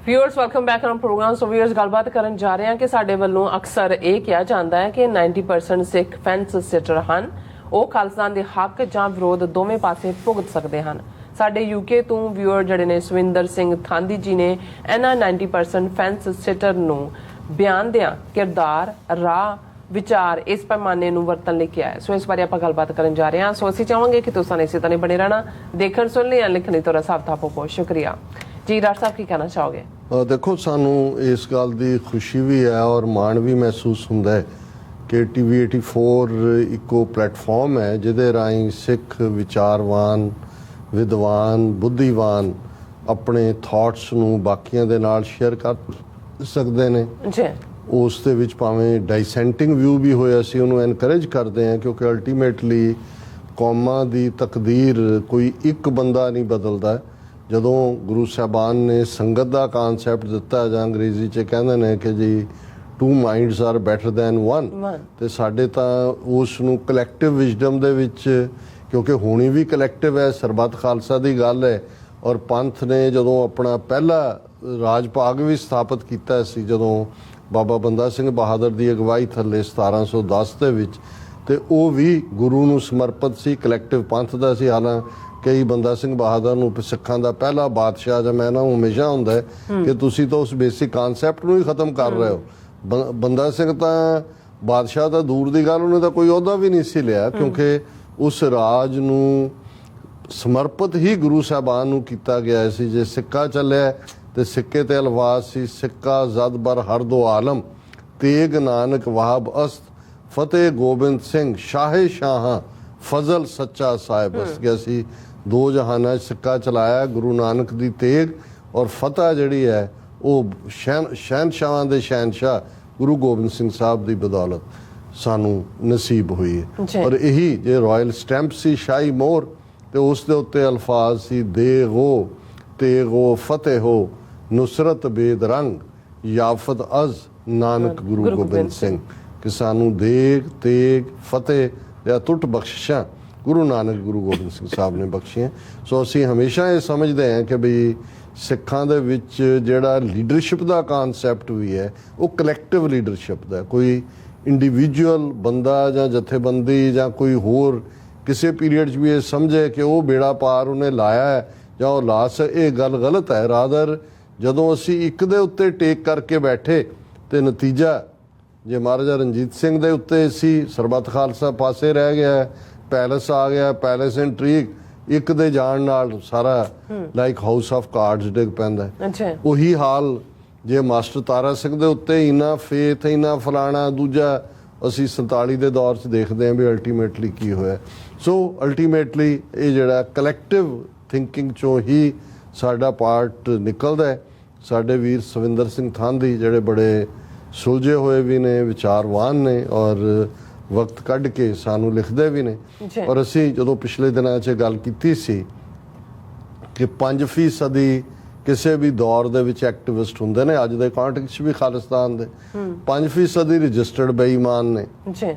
Viewers welcome back on programme. So viewers गलबात करन जा रहे हैं कि साडे ਵੱਲੋਂ अक्सर ये किया जाता है कि 90% सिख फैंस सिटर ਹਨ ਉਹ ਖਾਲਸਾਨ ਦੇ ਹੱਕ ਜਾਂ ਵਿਰੋਧ ਦੋਵੇਂ ਪਾਸੇ ਭੁਗਤ ਸਕਦੇ ਹਨ। ਸਾਡੇ यूके ਤੋਂ व्यूअर ਜਿਹੜੇ ਨੇ ਸਵਿੰਦਰ ਸਿੰਘ ਥਾਂਦੀ ਜੀ ਨੇ ਇਹਨਾਂ 90% ਫੈਂਸ ਸਿਟਰ ਨੂੰ ਬਿਆਨ ਦਿਆਂ ਕਿਰਦਾਰ ਰਾਹ ਵਿਚਾਰ ਇਸ ਪੈਮਾਨੇ ਨੂੰ ਵਰਤਣ ਲਈ ਕਿਹਾ ਹੈ। ਸੋ ਇਸ ਬਾਰੇ ਆਪਾਂ ਗੱਲਬਾਤ ਕਰਨ ਜਾ ਰਹੇ ਹਾਂ। ਸੋ ਅਸੀਂ ਚਾਹਾਂਗੇ ਕਿ ਤੁਸੀਂ ਇਸੇ ਤਰ੍ਹਾਂ ਬਣੇ ਰਹਿਣਾ, ਦੇਖਣ ਸੁਣ ਲਈ ਲਿਖਣ ਲਈ ਤੁਹਾਡਾ ਸਭ ਦਾ ਬਹੁਤ ਸ਼ੁਕਰੀਆ जी। डॉक्टर साहब की कहना चाहोगे? देखो सानू इस गल की खुशी भी है और माण भी महसूस होंदा है कि TV 84 इको प्लेटफॉर्म है जिहदे राहीं सिख विचारवान विद्वान बुद्धिवान अपने थॉट्स नूं बाकियां दे नाल शेयर कर सकते हैं जी। उस दे विच भावें डाइसेंटिंग व्यू भी होया सी उहनूं एनकरेज करते हैं क्योंकि अल्टीमेटली कौमां दी तकदीर कोई एक बंदा नहीं बदलदा। ਜਦੋਂ ਗੁਰੂ ਸਾਹਿਬਾਨ ਨੇ ਸੰਗਤ ਦਾ ਕਾਨਸੈਪਟ ਦਿੱਤਾ ਜਾਂ ਅੰਗਰੇਜ਼ੀ 'ਚ ਕਹਿੰਦੇ ਨੇ ਕਿ ਜੀ 2 ਮਾਈਂਡਸ ਆਰ ਬੈਟਰ ਦੈਨ 1 ਤੇ ਸਾਡੇ ਤਾਂ ਉਸ ਨੂੰ ਕਲੈਕਟਿਵ ਵਿਜ਼ਡਮ ਦੇ ਵਿੱਚ ਕਿਉਂਕਿ ਹੋਣੀ ਵੀ ਕਲੈਕਟਿਵ ਹੈ, ਸਰਬੱਤ ਖਾਲਸਾ ਦੀ ਗੱਲ ਹੈ। ਔਰ ਪੰਥ ਨੇ ਜਦੋਂ ਆਪਣਾ ਪਹਿਲਾ ਰਾਜ ਭਾਗ ਵੀ ਸਥਾਪਿਤ ਕੀਤਾ ਸੀ ਜਦੋਂ ਬਾਬਾ ਬੰਦਾ ਸਿੰਘ ਬਹਾਦਰ ਦੀ ਅਗਵਾਈ ਥੱਲੇ 1710 ਦੇ ਵਿੱਚ, ਤੇ ਉਹ ਵੀ ਗੁਰੂ ਨੂੰ ਸਮਰਪਿਤ ਸੀ, ਕਲੈਕਟਿਵ ਪੰਥ ਦਾ ਸੀ। ਕਈ ਬੰਦਾ ਸਿੰਘ ਬਹਾਦਰ ਨੂੰ ਸਿੱਖਾਂ ਦਾ ਪਹਿਲਾ ਬਾਦਸ਼ਾਹ ਜਾਂ ਮੈਂ ਨਾ ਹਮੇਸ਼ਾ ਹੁੰਦਾ ਹੈ ਕਿ ਤੁਸੀਂ ਤਾਂ ਉਸ ਬੇਸਿਕ ਕਾਨਸੈਪਟ ਨੂੰ ਹੀ ਖਤਮ ਕਰ ਰਹੇ ਹੋ। ਬੰਦਾ ਸਿੰਘ ਤਾਂ ਬਾਦਸ਼ਾਹ ਤਾਂ ਦੂਰ ਦੀ ਗੱਲ, ਉਹਨੇ ਤਾਂ ਕੋਈ ਅਹੁਦਾ ਵੀ ਨਹੀਂ ਸੀ ਲਿਆ ਕਿਉਂਕਿ ਉਸ ਰਾਜ ਨੂੰ ਸਮਰਪਿਤ ਹੀ ਗੁਰੂ ਸਾਹਿਬਾਨ ਨੂੰ ਕੀਤਾ ਗਿਆ ਸੀ। ਜੇ ਸਿੱਕਾ ਚੱਲਿਆ ਤੇ ਸਿੱਕੇ ਤੇ ਅਲਫਾਜ਼ ਸੀ ਸਿੱਕਾ ਜ਼ਦ ਬਰ ਹਰ ਦੋ ਆਲਮ ਤੇਗ ਨਾਨਕ ਵਾਹਬ ਅਸਤ ਫਤਿਹ ਗੋਬਿੰਦ ਸਿੰਘ ਸ਼ਾਹੇ ਸ਼ਾਹਾਂ ਫਜ਼ਲ ਸੱਚਾ ਸਾਹਿਬ ਅਸ ਗਿਆ ਸੀ। ਦੋ ਜਹਾਨਾਂ 'ਚ ਸਿੱਕਾ ਚਲਾਇਆ ਗੁਰੂ ਨਾਨਕ ਦੀ ਤੇਗ ਔਰ ਫਤਿਹ ਜਿਹੜੀ ਹੈ ਉਹ ਸ਼ਹਿਨਸ਼ਾਹਾਂ ਦੇ ਸ਼ਹਿਨਸ਼ਾਹ ਗੁਰੂ ਗੋਬਿੰਦ ਸਿੰਘ ਸਾਹਿਬ ਦੀ ਬਦੌਲਤ ਸਾਨੂੰ ਨਸੀਬ ਹੋਈ ਹੈ। ਔਰ ਇਹੀ ਜੇ ਰਾਇਲ ਸਟੈਂਪ ਸੀ ਸ਼ਾਹੀ ਮੋਹਰ ਤੇ ਉਸ ਦੇ ਉੱਤੇ ਅਲਫਾਜ਼ ਸੀ ਦੇਗੋ ਤੇਗੋ ਫਤਿਹ ਹੋ ਨੁਸਰਤ ਬੇਦਰੰਗ ਯਾਫਤ ਅਜ਼ ਨਾਨਕ ਗੁਰੂ ਗੋਬਿੰਦ ਸਿੰਘ ਕਿ ਸਾਨੂੰ ਦੇਗ ਤੇਗ ਫਤਿਹ ਜਾਂ ਟੁੱਟ ਬਖਸ਼ਿਸ਼ਾਂ ਗੁਰੂ ਨਾਨਕ ਗੁਰੂ ਗੋਬਿੰਦ ਸਿੰਘ ਸਾਹਿਬ ਨੇ ਬਖਸ਼ੀਆਂ। ਸੋ ਅਸੀਂ ਹਮੇਸ਼ਾ ਇਹ ਸਮਝਦੇ ਹਾਂ ਕਿ ਬਈ ਸਿੱਖਾਂ ਦੇ ਵਿੱਚ ਜਿਹੜਾ ਲੀਡਰਸ਼ਿਪ ਦਾ ਕਾਨਸੈਪਟ ਵੀ ਹੈ ਉਹ ਕਲੈਕਟਿਵ ਲੀਡਰਸ਼ਿਪ ਦਾ, ਕੋਈ ਇੰਡੀਵਿਜੂਅਲ ਬੰਦਾ ਜਾਂ ਜਥੇਬੰਦੀ ਜਾਂ ਕੋਈ ਹੋਰ ਕਿਸੇ ਪੀਰੀਅਡ 'ਚ ਵੀ ਇਹ ਸਮਝੇ ਕਿ ਉਹ ਬੇੜਾ ਪਾਰ ਉਹਨੇ ਲਾਇਆ ਹੈ ਜਾਂ ਉਹ ਲਾ ਇਹ ਗੱਲ ਗਲਤ ਹੈ। ਰਾਦਰ ਜਦੋਂ ਅਸੀਂ ਇੱਕ ਦੇ ਉੱਤੇ ਟੇਕ ਕਰਕੇ ਬੈਠੇ ਤੇ ਨਤੀਜਾ ਜੇ ਮਹਾਰਾਜਾ ਰਣਜੀਤ ਸਿੰਘ ਦੇ ਉੱਤੇ ਸੀ ਸਰਬੱਤ ਖਾਲਸਾ ਪਾਸੇ ਰਹਿ ਗਿਆ, ਪੈਲਸ ਆ ਗਿਆ, ਪੈਲਸ ਇੰਟਰੀਗ ਇੱਕ ਦੇ ਜਾਣ ਨਾਲ ਸਾਰਾ ਲਾਈਕ ਹਾਊਸ ਆਫ ਕਾਰਡਸ ਡਿੱਗ ਪੈਂਦਾ। ਉਹੀ ਹਾਲ ਜੇ ਮਾਸਟਰ ਤਾਰਾ ਸਿੰਘ ਦੇ ਉੱਤੇ ਇੰਨਾ ਫੇਥ ਇੰਨਾ ਫਲਾਣਾ ਦੂਜਾ ਅਸੀਂ 47 ਦੇ ਦੌਰ 'ਚ ਦੇਖਦੇ ਹਾਂ ਵੀ ਅਲਟੀਮੇਟਲੀ ਕੀ ਹੋਇਆ। ਸੋ ਅਲਟੀਮੇਟਲੀ ਇਹ ਜਿਹੜਾ ਕਲੈਕਟਿਵ ਥਿੰਕਿੰਗ 'ਚੋਂ ਹੀ ਸਾਡਾ ਪਾਰਟ ਨਿਕਲਦਾ ਹੈ। ਸਾਡੇ ਵੀਰ ਸਵਿੰਦਰ ਸਿੰਘ ਥਾਂਦੀ ਜਿਹੜੇ ਬੜੇ ਸੁਲਝੇ ਹੋਏ ਵੀ ਨੇ, ਵਿਚਾਰਵਾਨ ਨੇ ਔਰ ਵਕਤ ਕੱਢ ਕੇ ਸਾਨੂੰ ਲਿਖਦੇ ਵੀ ਨੇ। ਔਰ ਅਸੀਂ ਜਦੋਂ ਪਿਛਲੇ ਦਿਨਾਂ 'ਚ ਗੱਲ ਕੀਤੀ ਸੀ ਕਿ 5% ਕਿਸੇ ਵੀ ਦੌਰ ਦੇ ਵਿੱਚ ਐਕਟਿਵਿਸਟ ਹੁੰਦੇ ਨੇ, ਅੱਜ ਦੇ ਕੰਟੈਕਸਟ ਵੀ ਖਾਲਿਸਤਾਨ ਦੇ 5% ਰਜਿਸਟਰਡ ਬੇਈਮਾਨ ਨੇ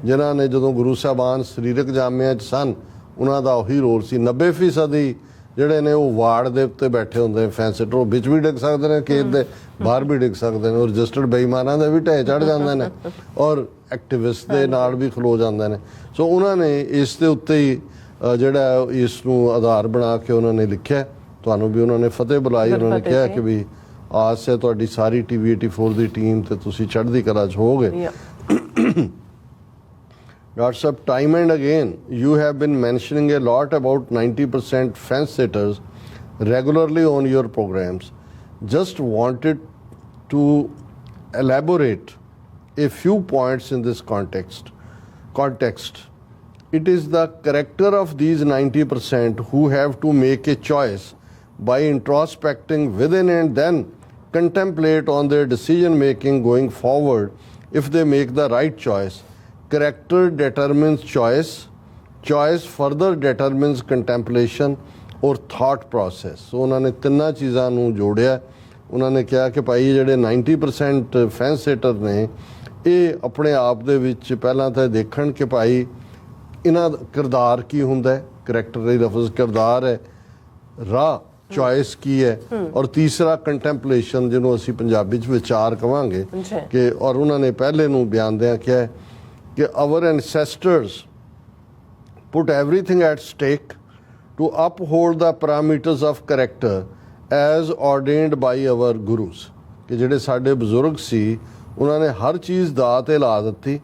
ਜਿਨ੍ਹਾਂ ਨੇ ਜਦੋਂ ਗੁਰੂ ਸਾਹਿਬਾਨ ਸਰੀਰਕ ਜਾਮਿਆਂ 'ਚ ਸਨ ਉਹਨਾਂ ਦਾ ਉਹੀ ਰੋਲ ਸੀ। 90% ਜਿਹੜੇ ਨੇ ਉਹ ਵਾਰਡ ਦੇ ਉੱਤੇ ਬੈਠੇ ਹੁੰਦੇ ਫੈਂਸਟਰ, ਉਹ ਵਿੱਚ ਵੀ ਡਿੱਗ ਸਕਦੇ ਨੇ, ਖੇਤ ਦੇ ਬਾਹਰ ਵੀ ਡਿੱਗ ਸਕਦੇ ਨੇ। ਉਹ ਰਜਿਸਟਰਡ ਬੇਈਮਾਨਾਂ ਦੇ ਵੀ ਢਹਿ ਚੜ੍ਹ ਜਾਂਦੇ ਨੇ ਔਰ ਐਕਟਿਵਿਸਟ ਦੇ ਨਾਲ ਵੀ ਖਲੋ ਜਾਂਦੇ ਨੇ। ਸੋ ਉਹਨਾਂ ਨੇ ਇਸ ਦੇ ਉੱਤੇ ਹੀ ਜਿਹੜਾ ਇਸ ਨੂੰ ਆਧਾਰ ਬਣਾ ਕੇ ਉਹਨਾਂ ਨੇ ਲਿਖਿਆ। ਤੁਹਾਨੂੰ ਵੀ ਉਹਨਾਂ ਨੇ ਫਤਿਹ ਬੁਲਾਈ, ਉਹਨਾਂ ਨੇ ਕਿਹਾ ਕਿ ਵੀ ਆਸ ਹੈ ਤੁਹਾਡੀ ਸਾਰੀ TV 84 ਦੀ ਟੀਮ ਤੇ ਤੁਸੀਂ ਚੜ੍ਹਦੀ ਕਲਾ 'ਚ ਹੋਵੋਗੇ। Dr. Sahab, time and again you have been mentioning a lot about 90% fence sitters regularly on your programs. Just wanted to elaborate a few points in this context. It is the character of these 90% who have to make a choice by introspecting within and then contemplate on their decision making going forward if they make the right choice. Character determines choice further determines contemplation or thought process. So ਉਹਨਾਂ ਨੇ ਤਿੰਨਾਂ ਚੀਜ਼ਾਂ ਨੂੰ ਜੋੜਿਆ। ਉਹਨਾਂ ਨੇ ਕਿਹਾ ਕਿ ਭਾਈ ਜਿਹੜੇ 90% ਫੈਂਸ ਸਿਟਰ ਨੇ ਇਹ ਆਪਣੇ ਆਪ ਦੇ ਵਿੱਚ ਪਹਿਲਾਂ ਤਾਂ ਦੇਖਣ ਕਿ ਭਾਈ ਇਹਨਾਂ ਦਾ ਕਿਰਦਾਰ ਕੀ ਹੁੰਦਾ ਹੈ। ਕਰੈਕਟਰ ਦਾ ਲਫ਼ਜ਼ ਕਿਰਦਾਰ ਹੈ। ਰਾਹ ਚੋਇਸ ਕੀ ਹੈ, ਔਰ ਤੀਸਰਾ ਕੰਟੈਂਪਲੇਸ਼ਨ ਜਿਹਨੂੰ ਅਸੀਂ ਪੰਜਾਬੀ ਚ ਵਿਚਾਰ ਕਵਾਂਗੇ ਕਿ ਔਰ ਉਹਨਾਂ ਨੇ ਪਹਿਲੇ ਨੂੰ ਬਿਆਨਦਿਆਂ ਕਿਹਾ ਹੈ ਕਿ hour ਐਨਸੈਸਟਰਸ put everything at stake to uphold the parameters of character as ordained by our gurus ਕਿ ਜਿਹੜੇ ਸਾਡੇ ਬਜ਼ੁਰਗ ਸੀ ਉਹਨਾਂ ਨੇ ਹਰ ਚੀਜ਼ ਦਾਅ ਤੇ ਲਾ ਦਿੱਤੀ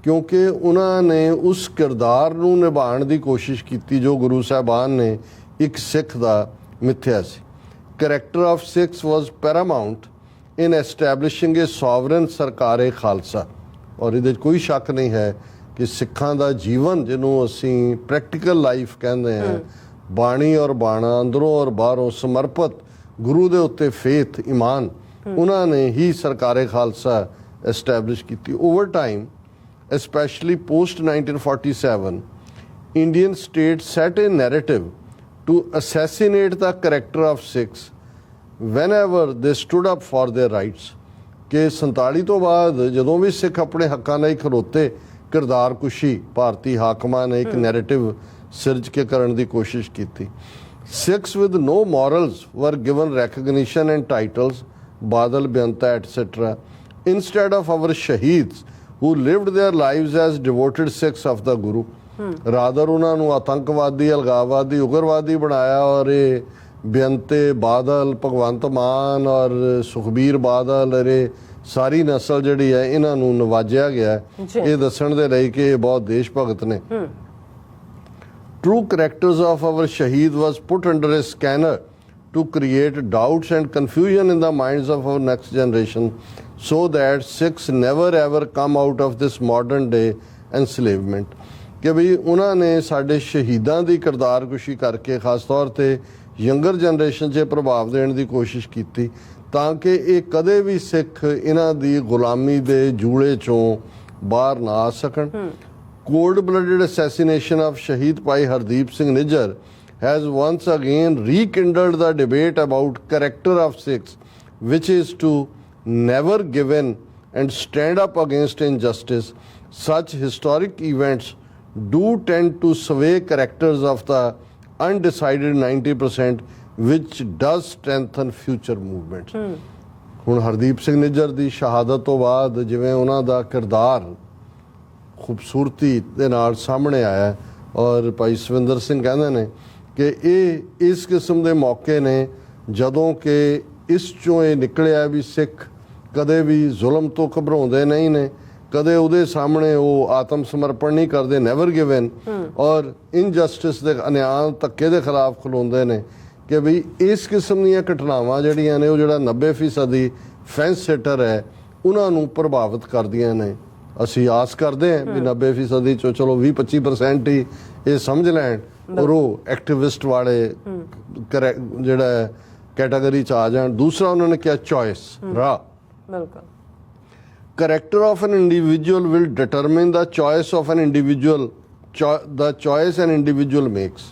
ਕਿਉਂਕਿ ਉਹਨਾਂ ਨੇ ਉਸ ਕਿਰਦਾਰ ਨੂੰ ਨਿਭਾਉਣ ਦੀ ਕੋਸ਼ਿਸ਼ ਕੀਤੀ ਜੋ ਗੁਰੂ ਸਾਹਿਬਾਨ ਨੇ ਇੱਕ ਸਿੱਖ ਦਾ ਮਿੱਥਿਆ ਸੀ। Character of Sikhs was paramount in establishing a sovereign ਸਰਕਾਰੇ ਖਾਲਸਾ ਔਰ ਇਹਦੇ 'ਚ ਕੋਈ ਸ਼ੱਕ ਨਹੀਂ ਹੈ ਕਿ ਸਿੱਖਾਂ ਦਾ ਜੀਵਨ ਜਿਹਨੂੰ ਅਸੀਂ ਪ੍ਰੈਕਟੀਕਲ ਲਾਈਫ ਕਹਿੰਦੇ ਹਾਂ, ਬਾਣੀ ਔਰ ਬਾਣਾ ਅੰਦਰੋਂ ਔਰ ਬਾਹਰੋਂ ਸਮਰਪਿਤ ਗੁਰੂ ਦੇ ਉੱਤੇ ਫੇਥ ਈਮਾਨ ਉਹਨਾਂ ਨੇ ਹੀ ਸਰਕਾਰੇ ਖਾਲਸਾ ਐਸਟੈਬਲਿਸ਼ ਕੀਤੀ। Over time especially post 1947 Indian state set a narrative to assassinate the character of Sikhs whenever they stood up for their rights ਕਿ 47 ਤੋਂ ਬਾਅਦ ਜਦੋਂ ਵੀ ਸਿੱਖ ਆਪਣੇ ਹੱਕਾਂ ਲਈ ਖਲੋਤੇ ਕਿਰਦਾਰ ਕੁਸ਼ੀ ਭਾਰਤੀ ਹਾਕਮਾਂ ਨੇ ਇੱਕ ਨੈਰੇਟਿਵ ਸਿਰਜ ਕੇ ਕਰਨ ਦੀ ਕੋਸ਼ਿਸ਼ ਕੀਤੀ। Sikhs with no morals were given recognition and titles Badal ਬੇਅੰਤਾ etc instead of our shaheeds who lived their lives as devoted Sikhs of the Guru rather ਉਹਨਾਂ ਨੂੰ ਆਤੰਕਵਾਦੀ ਅਲਗਾਵਾਦੀ ਉਗਰਵਾਦੀ ਬਣਾਇਆ ਔਰ ਇਹ ਬੇਅੰਤੇ ਬਾਦਲ ਭਗਵੰਤ ਮਾਨ ਔਰ ਸੁਖਬੀਰ ਬਾਦਲ ਅਰੇ ਸਾਰੀ ਨਸਲ ਜਿਹੜੀ ਹੈ ਇਹਨਾਂ ਨੂੰ ਨਵਾਜਿਆ ਗਿਆ ਇਹ ਦੱਸਣ ਦੇ ਲਈ ਕਿ ਇਹ ਬਹੁਤ ਦੇਸ਼ ਭਗਤ ਨੇ। True characters of our shaheed was put under a scanner to create doubts and confusion in the minds of our next generation so that Sikhs never ever come out of this modern day enslavement ਕਿ ਵੀ ਉਹਨਾਂ ਨੇ ਸਾਡੇ ਸ਼ਹੀਦਾਂ ਦੀ ਕਿਰਦਾਰਕੁਸ਼ੀ ਕਰਕੇ ਖਾਸ ਤੌਰ ਤੇ younger generation 'ਚ ਪ੍ਰਭਾਵ ਦੇਣ ਦੀ ਕੋਸ਼ਿਸ਼ ਕੀਤੀ ਤਾਂ ਕਿ ਇਹ ਕਦੇ ਵੀ ਸਿੱਖ ਇਹਨਾਂ ਦੀ ਗੁਲਾਮੀ ਦੇ ਜੂਲੇ 'ਚੋਂ ਬਾਹਰ ਨਾ ਆ ਸਕਣ। Cold-blooded assassination of Shaheed Bhai Hardeep Singh Nijjar has once again rekindled the debate about character of Sikhs, which is to never give in and stand up against injustice. Such historic events do tend to sway characters of the undecided 90%, which does strengthen future movements. ਹੁਣ ਹਰਦੀਪ ਸਿੰਘ ਨਿੱਜਰ ਦੀ ਸ਼ਹਾਦਤ ਤੋਂ ਬਾਅਦ ਜਿਵੇਂ ਉਹਨਾਂ ਦਾ ਕਿਰਦਾਰ ਖੂਬਸੂਰਤੀ ਦੇ ਨਾਲ ਸਾਹਮਣੇ ਆਇਆ ਔਰ ਭਾਈ ਸਵਿੰਦਰ ਸਿੰਘ ਕਹਿੰਦੇ ਨੇ ਕਿ ਇਹ ਇਸ ਕਿਸਮ ਦੇ ਮੌਕੇ ਨੇ ਜਦੋਂ ਕਿ ਇਸ ਚੋਂ ਇਹ ਨਿਕਲਿਆ ਵੀ ਸਿੱਖ ਕਦੇ ਵੀ ਜ਼ੁਲਮ ਤੋਂ ਘਬਰਾਉਂਦੇ ਨਹੀਂ ਨੇ ਕਦੇ ਉਹਦੇ ਸਾਹਮਣੇ ਉਹ ਆਤਮ ਸਮਰਪਣ ਨਹੀਂ ਕਰਦੇ ਨੈਵਰ ਗਿਵ ਇਨ ਔਰ ਇਨਜਸਟਿਸ ਦੇ ਅਨਿਆਂ ਧੱਕੇ ਦੇ ਖਿਲਾਫ ਖਲੋਂਦੇ ਨੇ ਕਿ ਵੀ ਇਸ ਕਿਸਮ ਦੀਆਂ ਘਟਨਾਵਾਂ ਜਿਹੜੀਆਂ ਨੇ ਉਹ ਜਿਹੜਾ 90% ਦੀ ਫੈਂਸ ਸਿਟਰ ਹੈ ਉਹਨਾਂ ਨੂੰ ਪ੍ਰਭਾਵਿਤ ਕਰਦੀਆਂ ਨੇ। ਅਸੀਂ ਆਸ ਕਰਦੇ ਹਾਂ ਵੀ 90% ਦੀ ਚੋਂ ਚਲੋ 20-25% ਹੀ ਇਹ ਸਮਝ ਲੈਣ ਔਰ ਉਹ ਐਕਟਿਵਿਸਟ ਵਾਲੇ ਜਿਹੜਾ ਕੈਟਾਗਰੀ 'ਚ ਆ ਜਾਣ। ਦੂਸਰਾ ਉਹਨਾਂ ਨੇ ਕਿਹਾ ਚੋਇਸ ਰਾਹ ਬਿਲਕੁਲ character of an individual will determine the choice of an individual the choice an individual makes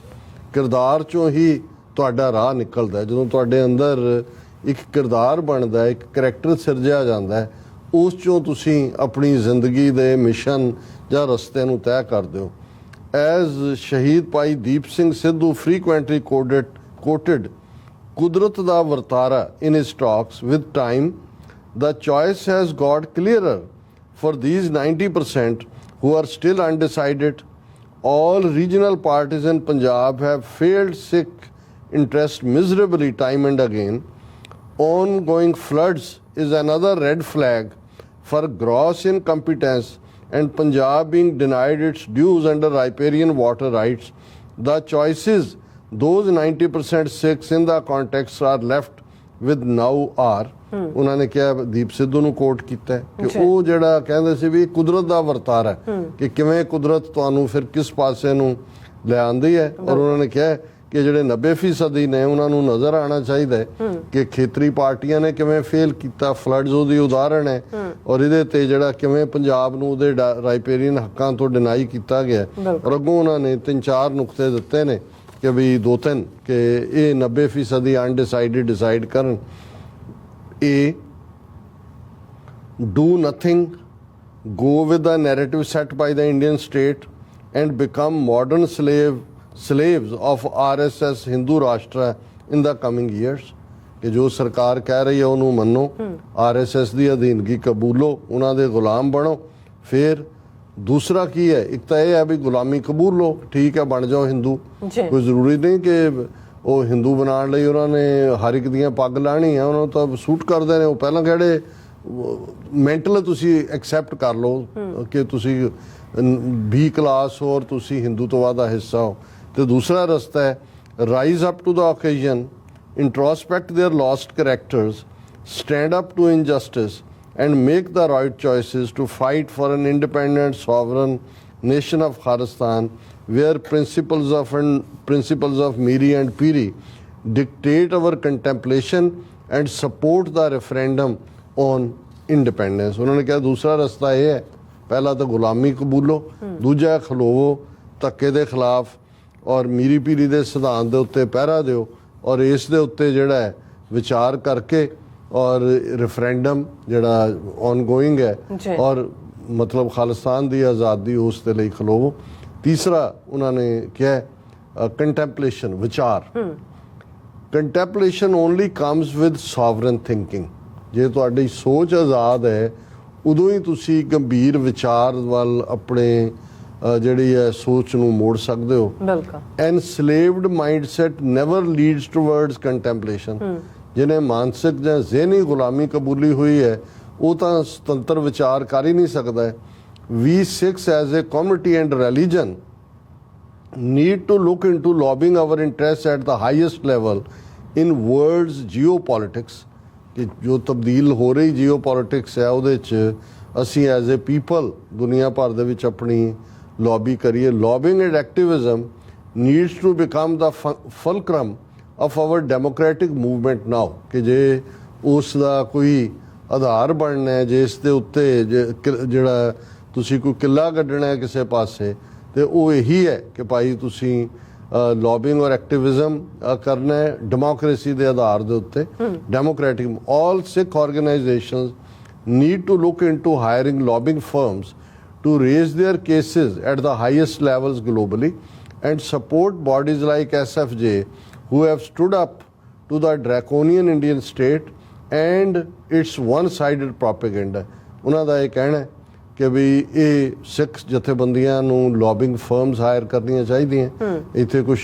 ਕਿਰਦਾਰ ਚੋਂ ਹੀ ਤੁਹਾਡਾ ਰਾਹ ਨਿਕਲਦਾ ਜਦੋਂ ਤੁਹਾਡੇ ਅੰਦਰ ਇੱਕ ਕਿਰਦਾਰ ਬਣਦਾ ਇੱਕ ਕਰੈਕਟਰ ਸਿਰਜਿਆ ਜਾਂਦਾ ਉਸ ਚੋਂ ਤੁਸੀਂ ਆਪਣੀ ਜ਼ਿੰਦਗੀ ਦੇ ਮਿਸ਼ਨ ਜਾਂ ਰਸਤੇ ਨੂੰ ਤੈਅ ਕਰਦੇ ਹੋ। ਐਜ਼ ਸ਼ਹੀਦ ਭਾਈ ਦੀਪ ਸਿੰਘ ਸਿੱਧੂ frequently quoted ਕੁਦਰਤ ਦਾ ਵਰਤਾਰਾ in his talks with time the choice has got clearer for these 90% who are still undecided. All regional parties in Punjab have failed Sikh interest miserably time and again. Ongoing floods is another red flag for gross incompetence and Punjab being denied its dues under riparian water rights. The choices those 90% Sikhs in the context are left with now are ਉਹਨਾਂ ਨੇ ਕਿਹਾ ਦੀਪ ਸਿੱਧੂ ਨੂੰ ਕੋਟ ਕੀਤਾ ਕਿ ਉਹ ਜਿਹੜਾ ਕਹਿੰਦੇ ਸੀ ਵੀ ਕੁਦਰਤ ਦਾ ਵਰਤਾਰਾ ਕਿ ਕਿਵੇਂ ਕੁਦਰਤ ਤੁਹਾਨੂੰ ਫਿਰ ਕਿਸ ਪਾਸੇ ਨੂੰ ਲੈ ਆਉਂਦੀ ਹੈ ਔਰ ਉਹਨਾਂ ਨੇ ਕਿਹਾ ਕਿ ਜਿਹੜੇ 90% ਨੇ ਉਹਨਾਂ ਨੂੰ ਨਜ਼ਰ ਆਉਣਾ ਚਾਹੀਦਾ ਕਿ ਖੇਤਰੀ ਪਾਰਟੀਆਂ ਨੇ ਕਿਵੇਂ ਫੇਲ ਕੀਤਾ ਫਲੱਡਸ ਉਹਦੀ ਉਦਾਹਰਣ ਹੈ ਔਰ ਇਹਦੇ ਤੇ ਜਿਹੜਾ ਕਿਵੇਂ ਪੰਜਾਬ ਨੂੰ ਉਹਦੇ ਰਾਈਪੇਰੀਅਨ ਹੱਕਾਂ ਤੋਂ ਡਿਨਾਈ ਕੀਤਾ ਗਿਆ ਔਰ ਅੱਗੋਂ ਉਹਨਾਂ ਨੇ 3-4 ਨੁਕਤੇ ਦਿੱਤੇ ਨੇ ਕਿ ਵੀ 2-3 ਕਿ ਇਹ 90% ਦੀ ਅਨਡਿਸਾਈਡਡ ਡਿਸਾਈਡ ਕਰਨ। A, do nothing, go with the narrative set by the Indian state and become modern slaves of RSS Hindu Rashtra in the coming years ਕਿ ਜੋ ਸਰਕਾਰ ਕਹਿ ਰਹੀ ਹੈ ਉਹਨੂੰ ਮੰਨੋ, RSS ਦੀ ਅਧੀਨਗੀ ਕਬੂਲੋ, ਉਹਨਾਂ ਦੇ ਗੁਲਾਮ ਬਣੋ। ਫਿਰ ਦੂਸਰਾ ਕੀ ਹੈ, ਇੱਕ ਤਾਂ ਇਹ ਹੈ ਵੀ ਗੁਲਾਮੀ ਕਬੂਲ ਲਓ, ਠੀਕ ਹੈ ਬਣ ਜਾਓ ਹਿੰਦੂ, ਕੋਈ ਜ਼ਰੂਰੀ ਨਹੀਂ ਕਿ ਉਹ ਹਿੰਦੂ ਬਣਾਉਣ ਲਈ ਉਹਨਾਂ ਨੇ ਹਰ ਇੱਕ ਦੀਆਂ ਪੱਗ ਲਾਣੀ ਹੈ, ਉਹਨਾਂ ਨੂੰ ਤਾਂ ਸੂਟ ਕਰਦੇ ਨੇ ਉਹ ਪਹਿਲਾਂ ਕਿਹੜੇ ਮੈਂਟਲ ਤੁਸੀਂ ਐਕਸੈਪਟ ਕਰ ਲਓ ਕਿ ਤੁਸੀਂ B ਕਲਾਸ ਹੋ ਔਰ ਤੁਸੀਂ ਹਿੰਦੂਤਵਾ ਦਾ ਹਿੱਸਾ ਹੋ। ਤੇ ਦੂਸਰਾ ਰਸਤਾ ਹੈ rise up to the occasion, introspect their lost characters, stand up to injustice and make the right choices to fight for an independent sovereign nation of Kharistan where principles of Miri and Piri dictate our contemplation and support the referendum on independence। उन्होंने कहा दूसरा रास्ता ये है, पहला तो गुलामी कबूलो, दूजा खलोवो धक्के दे खिलाफ और मीरी पीरी दे सिद्धांत दे उत्ते पहरा दिओ और इस दे उत्ते जिहड़ा है विचार करके और रेफरेंडम जिहड़ा ऑनगोइंग है और मतलब खालिस्तान दी आज़ादी उस दे लई खलोवो। तीसरा उन्होंने क्या कंटेंपलेशन विचार, contemplation only comes with sovereign thinking. जे तुहाडी सोच आज़ाद है उदों ही तुसी गंभीर विचार वाल अपने ਜਿਹੜੀ ਹੈ ਸੋਚ ਨੂੰ ਮੋੜ ਸਕਦੇ ਹੋ। ਬਿਲਕੁਲ ਐਨਸਲੇਵਡ ਮਾਈਂਡਸੈਟ ਨੈਵਰ ਲੀਡਸ ਟੁਵਰਡਸ ਕੰਟੈਂਪਲੇਸ਼ਨ। ਜਿਹਨੇ ਮਾਨਸਿਕ ਜਾਂ ਜ਼ਿਹਨੀ ਗੁਲਾਮੀ ਕਬੂਲੀ ਹੋਈ ਹੈ ਉਹ ਤਾਂ ਸੁਤੰਤਰ ਵਿਚਾਰ ਕਰ ਹੀ ਨਹੀਂ ਸਕਦਾ ਹੈ। We Sikhs as a community and religion need to look into lobbying our interest at the highest level in world's geopolitics. ਕਿ ਜੋ ਤਬਦੀਲ ਹੋ ਰਹੀ ਜੀਓਪੋਲਿਟਿਕਸ ਹੈ ਉਹਦੇ 'ਚ ਅਸੀਂ ਐਜ਼ ਏ ਪੀਪਲ ਦੁਨੀਆ ਭਰ ਦੇ ਵਿੱਚ ਆਪਣੀ ਲੌਬੀ ਕਰੀਏ। Lobbying and activism needs to become the fulcrum of our democratic movement now. ਕਿ ਜੇ ਉਸ ਦਾ ਕੋਈ ਆਧਾਰ ਬਣਨਾ ਹੈ, ਜੇ ਇਸ ਦੇ ਉੱਤੇ ਜਿਹੜਾ ਤੁਸੀਂ ਕੋਈ ਕਿੱਲਾ ਕੱਢਣਾ ਹੈ ਕਿਸੇ ਪਾਸੇ, ਤੇ ਉਹ ਇਹੀ ਹੈ ਕਿ ਭਾਈ ਤੁਸੀਂ ਲੌਬਿੰਗ ਔਰ ਐਕਟਿਵਿਜ਼ਮ ਕਰਨਾ ਹੈ ਡੈਮੋਕ੍ਰੇਸੀ ਦੇ ਆਧਾਰ ਦੇ ਉੱਤੇ। Democratic all Sikh organisations need to look into hiring lobbying firms to raise their cases at the highest levels globally and support bodies like SFJ who have stood up to the draconian Indian state and its one-sided propaganda। ਉਹਨਾਂ ਦਾ ਇਹ ਕਹਿਣਾ ਹੈ ਕਿ ਵੀ ਇਹ ਸਿੱਖ ਜਥੇਬੰਦੀਆਂ ਨੂੰ lobbying firms hire ਕਰਨੀਆਂ ਚਾਹੀਦੀਆਂ। ਇੱਥੇ ਕੁਝ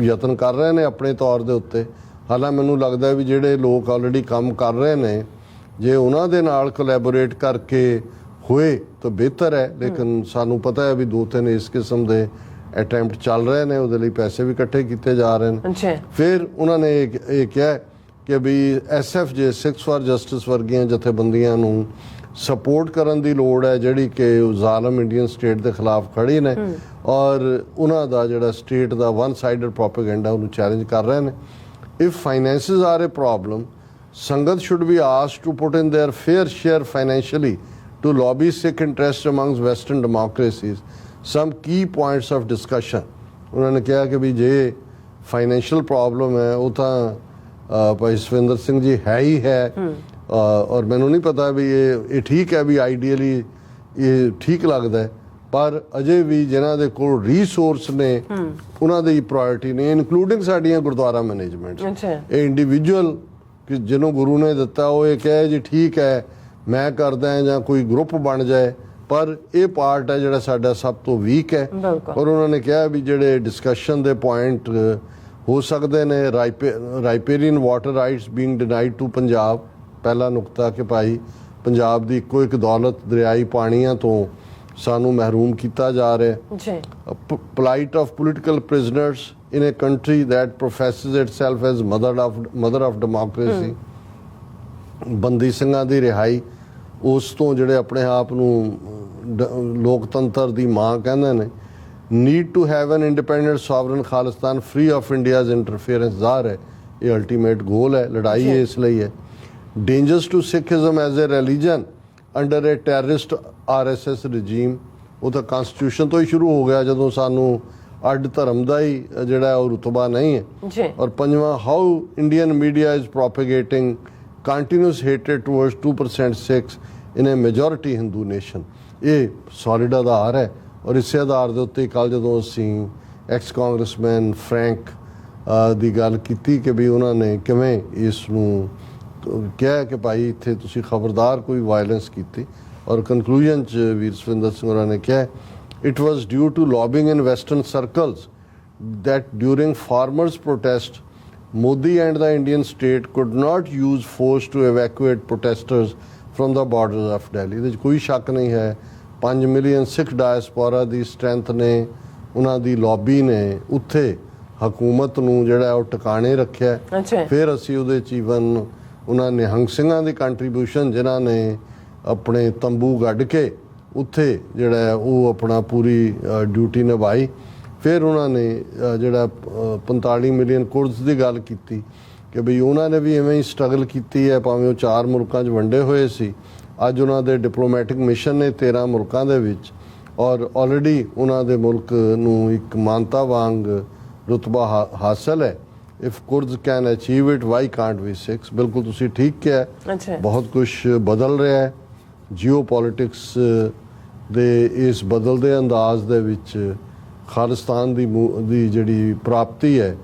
ਯਤਨ ਕਰ ਰਹੇ ਨੇ ਆਪਣੇ ਤੌਰ ਦੇ ਉੱਤੇ। ਹਾਲਾਂਕਿ ਮੈਨੂੰ ਲੱਗਦਾ ਵੀ ਜਿਹੜੇ ਲੋਕ ਆਲਰੇਡੀ ਕੰਮ ਕਰ ਰਹੇ ਨੇ ਜੇ ਉਹਨਾਂ ਦੇ ਨਾਲ ਕੋਲੈਬੋਰੇਟ ਕਰਕੇ ਹੋਏ ਤਾਂ ਬਿਹਤਰ ਹੈ। ਲੇਕਿਨ ਸਾਨੂੰ ਪਤਾ ਹੈ ਵੀ 2-3 ਇਸ ਕਿਸਮ ਦੇ ਅਟੈਂਪਟ ਚੱਲ ਰਹੇ ਨੇ, ਉਹਦੇ ਲਈ ਪੈਸੇ ਵੀ ਇਕੱਠੇ ਕੀਤੇ ਜਾ ਰਹੇ ਨੇ। ਫਿਰ ਉਹਨਾਂ ਨੇ ਇਹ ਕਿਹਾ ਕਿ ਵੀ SFJ ਸਿੱਖਸ ਫਾਰ ਜਸਟਿਸ ਵਰਗੀਆਂ ਜਥੇਬੰਦੀਆਂ ਨੂੰ ਸਪੋਰਟ ਕਰਨ ਦੀ ਲੋੜ ਹੈ ਜਿਹੜੀ ਕਿ ਜ਼ਾਲਮ ਇੰਡੀਅਨ ਸਟੇਟ ਦੇ ਖਿਲਾਫ ਖੜੀ ਨੇ ਔਰ ਉਹਨਾਂ ਦਾ ਜਿਹੜਾ ਸਟੇਟ ਦਾ ਵਨ ਸਾਈਡਡ ਪ੍ਰੋਪੇਗੈਂਡਾ ਉਹਨੂੰ ਚੈਲੰਜ ਕਰ ਰਹੇ ਨੇ। If finances are a problem, Sangat should be asked to put in their fair share financially to lobby Sikh interests amongst Western democracies. Some key points of discussion. उन्होंने कहा कि भी जे financial problem है वो तो भाई सविंदर सिंह जी है ही है और मैंने नहीं पता भी ये ठीक है भी आइडियली ये ठीक लगता है पर अजे भी जिन्हों के कोल रिसोर्स ने उन्होंने प्रायोरिटी ने इनकलूडिंग साड़ियाँ गुरुद्वारा मैनेजमेंट ये इंडिविजुअल कि जिन्हों गुरु ने दिता वो ये कहे जी ठीक है मैं करदा है ਜਾਂ कोई ग्रुप बन जाए पर यह पार्ट है ਜਿਹੜਾ ਸਾਡਾ ਸਭ ਤੋਂ ਵੀਕ ਹੈ। और उन्होंने कहा भी ਜਿਹੜੇ डिस्कशन ਦੇ पॉइंट हो सकते हैं riparian water rights being denied to Punjab. पहला नुकता कि भाई पंजाब की इक्को एक दौलत दरियाई पानियां तो सानू महरूम किया जा रहा है। plight of political prisoners in a country that professes itself as mother of democracy। ਬੰਦੀ ਸਿੰਘਾਂ ਦੀ ਰਿਹਾਈ ਉਸ ਤੋਂ ਜਿਹੜੇ ਆਪਣੇ ਆਪ ਨੂੰ ਲੋਕਤੰਤਰ ਦੀ ਮਾਂ ਕਹਿੰਦੇ ਨੇ। Need to have an independent sovereign Khalistan free of India's interference ਜ਼ਾਹਰ ਹੈ ਇਹ ਅਲਟੀਮੇਟ ਗੋਲ ਹੈ, ਲੜਾਈ ਇਸ ਲਈ ਹੈ। Dangerous to Sikhism as a religion under a terrorist RSS regime. ਉਹ ਤਾਂ ਕਨਸਟੀਟਿਊਸ਼ਨ ਤੋਂ ਹੀ ਸ਼ੁਰੂ ਹੋ ਗਿਆ ਜਦੋਂ ਸਾਨੂੰ ਅੱਡ ਧਰਮ ਦਾ ਹੀ ਜਿਹੜਾ ਉਹ ਰੁਤਬਾ ਨਹੀਂ ਹੈ। ਔਰ ਪੰਜਵਾਂ how Indian media is propagating continuous hatred towards 2% Sikhs in a majority Hindu nation. ਇਹ ਸੋਲਿਡ ਆਧਾਰ ਹੈ ਔਰ ਇਸੇ ਆਧਾਰ ਦੇ ਉੱਤੇ ਕੱਲ੍ਹ ਜਦੋਂ ਅਸੀਂ ਐਕਸ ਕਾਂਗਰਸਮੈਨ ਫਰੈਂਕ ਦੀ ਗੱਲ ਕੀਤੀ ਕਿ ਵੀ ਉਹਨਾਂ ਨੇ ਕਿਵੇਂ ਇਸ ਨੂੰ ਕਿਹਾ ਕਿ ਭਾਈ ਇੱਥੇ ਤੁਸੀਂ ਖਬਰਦਾਰ ਕੋਈ ਵਾਇਲੈਂਸ ਕੀਤੀ। ਔਰ ਕਨਕਲੂਜਨ 'ਚ ਵੀਰ ਸਵਿੰਦਰ ਸਿੰਘ ਹੋਰਾਂ ਨੇ ਕਿਹਾ it was due to lobbying in western circles that during farmers' protest, Modi and the Indian state could not use force to evacuate protesters from the borders of Delhi। ਇਹਦੇ 'ਚ ਕੋਈ ਸ਼ੱਕ ਨਹੀਂ ਹੈ 5 ਮਿਲੀਅਨ ਸਿੱਖ ਡਾਇਸਪੋਰਾ ਦੀ strength ਨੇ, ਉਹਨਾਂ ਦੀ lobby ਨੇ ਉੱਥੇ ਹਕੂਮਤ ਨੂੰ ਜਿਹੜਾ ਉਹ ਟਿਕਾਣੇ ਰੱਖਿਆ। ਫਿਰ ਅਸੀਂ ਉਹਦੇ 'ਚ ਈਵਨ ਉਹਨਾਂ ਨੇ ਨਿਹੰਗ ਸਿੰਘਾਂ ਦੀ ਕੰਟਰੀਬਿਊਸ਼ਨ ਜਿਨ੍ਹਾਂ ਨੇ ਆਪਣੇ ਤੰਬੂ ਗੱਡ ਕੇ ਉੱਥੇ ਜਿਹੜਾ ਉਹ ਆਪਣਾ ਪੂਰੀ ਡਿਊਟੀ ਨਿਭਾਈ। ਫਿਰ ਉਹਨਾਂ ਨੇ ਜਿਹੜਾ 45 ਮਿਲੀਅਨ ਕੁਰਦ ਦੀ ਗੱਲ ਕੀਤੀ ਕਿ ਬਈ ਉਹਨਾਂ ਨੇ ਵੀ ਐਵੇਂ ਹੀ ਸਟਰਗਲ ਕੀਤੀ ਹੈ, ਭਾਵੇਂ ਉਹ 4 ਮੁਲਕਾਂ 'ਚ ਵੰਡੇ ਹੋਏ ਸੀ। ਅੱਜ ਉਹਨਾਂ ਦੇ ਡਿਪਲੋਮੈਟਿਕ ਮਿਸ਼ਨ ਨੇ 13 ਮੁਲਕਾਂ ਦੇ ਵਿੱਚ, ਔਰ ਆਲਰੇਡੀ ਉਹਨਾਂ ਦੇ ਮੁਲਕ ਨੂੰ ਇੱਕ ਮਾਨਤਾ ਵਾਂਗ ਰੁਤਬਾ ਹਾਸਲ ਹੈ। If Kurd can achieve it why can't we Sikhs. ਬਿਲਕੁਲ ਤੁਸੀਂ ਠੀਕ ਕਿਹਾ, ਬਹੁਤ ਕੁਝ ਬਦਲ ਰਿਹਾ ਹੈ। ਜੀਓ ਪੋਲੀਟਿਕਸ ਦੇ ਇਸ ਬਦਲਦੇ ਅੰਦਾਜ਼ ਦੇ ਵਿੱਚ ਖਾਲਿਸਤਾਨ ਦੀ ਜਿਹੜੀ ਪ੍ਰਾਪਤੀ ਹੈ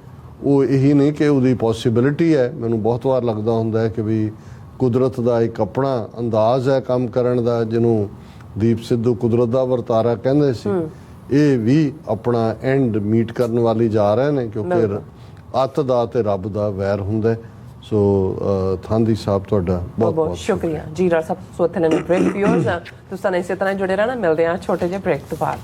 ਉਹ ਇਹੀ ਨਹੀਂ ਕਿ ਉਹਦੀ ਪੋਸੀਬਿਲਿਟੀ ਹੈ। ਮੈਨੂੰ ਬਹੁਤ ਵਾਰ ਲੱਗਦਾ ਹੁੰਦਾ ਹੈ ਕਿ ਵੀ ਕੁਦਰਤ ਦਾ ਇੱਕ ਆਪਣਾ ਅੰਦਾਜ਼ ਹੈ ਕੰਮ ਕਰਨ ਦਾ, ਜਿਹਨੂੰ ਦੀਪ ਸਿੱਧੂ ਕੁਦਰਤ ਦਾ ਵਰਤਾਰਾ ਕਹਿੰਦੇ ਸੀ। ਇਹ ਵੀ ਆਪਣਾ ਐਂਡ ਮੀਟ ਕਰਨ ਵਾਲੀ ਜਾ ਰਹੇ ਨੇ, ਕਿਉਂਕਿ ਅੱਤ ਦਾ ਤੇ ਰੱਬ ਦਾ ਵੈਰ ਹੁੰਦਾ। ਸੋ ਥਾਂਦੀ ਸਾਹਿਬ ਤੁਹਾਡਾ ਬਹੁਤ ਬਹੁਤ ਸ਼ੁਕਰੀਆ ਜੀ। ਰਾਜ ਸਾਹਿਬ ਸੋ ਇੱਥੇ ਨੇ ਬ੍ਰੇਕ ਵਿਊਅਰਸ ਤੁਸੀਂ ਇਸੇ ਤਰ੍ਹਾਂ ਜੁੜੇ ਰਹਿਣਾ। ਮਿਲਦੇ ਹਾਂ ਛੋਟੇ ਜਿਹੇ ਬ੍ਰੇਕ ਤੋਂ ਬਾਅਦ।